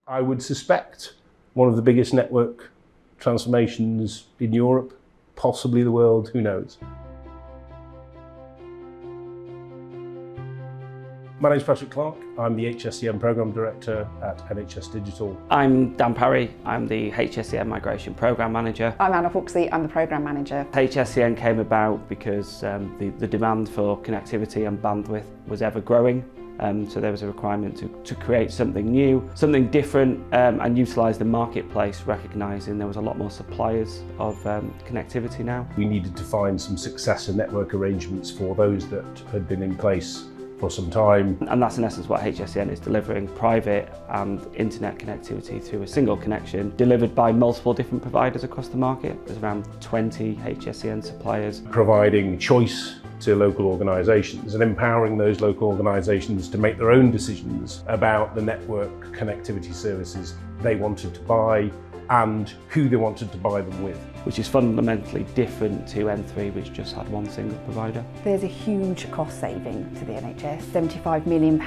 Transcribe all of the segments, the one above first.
I would suspect one of the biggest network transformations in Europe, possibly the world, who knows. My name's Patrick Clark. I'm the HSCN Programme Director at NHS Digital. I'm Dan Parry. I'm the HSCN Migration Programme Manager. I'm Anna Huxley. I'm the Programme Manager. HSCN came about because the demand for connectivity and bandwidth was ever growing. So there was a requirement to create something new, something different, and utilise the marketplace, recognising there was a lot more suppliers of connectivity now. We needed to find some successor network arrangements for those that had been in place for some time. And that's in essence what HSCN is delivering: private and internet connectivity through a single connection, delivered by multiple different providers across the market. There's around 20 HSCN suppliers. Providing choice to local organisations and empowering those local organisations to make their own decisions about the network connectivity services they wanted to buy and who they wanted to buy them with. Which is fundamentally different to N3, which just had one single provider. There's a huge cost saving to the NHS. £75 million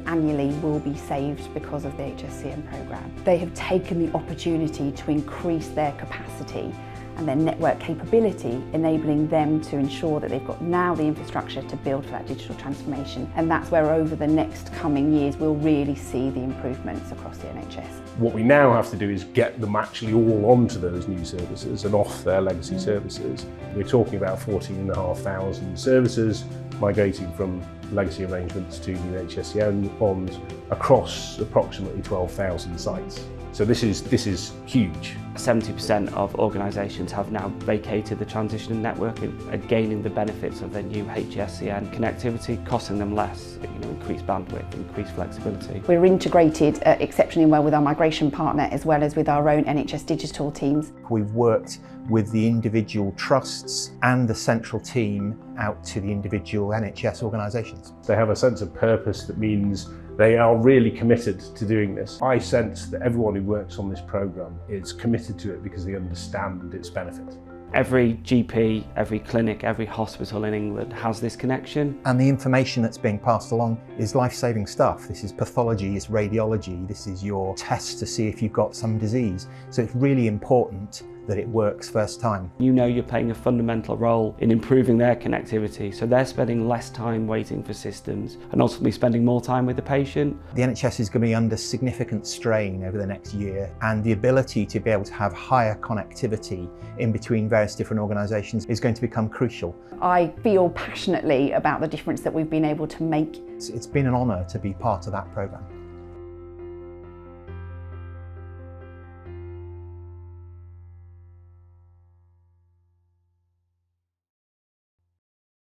annually will be saved because of the HSCN programme. They have taken the opportunity to increase their capacity and their network capability, enabling them to ensure that they've got now the infrastructure to build for that digital transformation. And that's where over the next coming years we'll really see the improvements across the NHS. What we now have to do is get them actually all onto those new services and off their legacy services. We're talking about 14,500 services migrating from legacy arrangements to new HSCN bonds across approximately 12,000 sites. So this is huge. 70% of organisations have now vacated the transition network and are gaining the benefits of their new HSCN connectivity, costing them less, increased bandwidth, increased flexibility. We're integrated exceptionally well with our migration partner as well as with our own NHS Digital teams. We've worked with the individual trusts and the central team out to the individual NHS organisations. They have a sense of purpose that means they are really committed to doing this. I sense that everyone who works on this programme is committed to it because they understand its benefit. Every GP, every clinic, every hospital in England has this connection. And the information that's being passed along is life-saving stuff. This is pathology, it's radiology, this is your tests to see if you've got some disease. So it's really important that it works first time. You're playing a fundamental role in improving their connectivity, so they're spending less time waiting for systems and ultimately spending more time with the patient. The NHS is going to be under significant strain over the next year, and the ability to be able to have higher connectivity in between various different organisations is going to become crucial. I feel passionately about the difference that we've been able to make. It's been an honour to be part of that programme.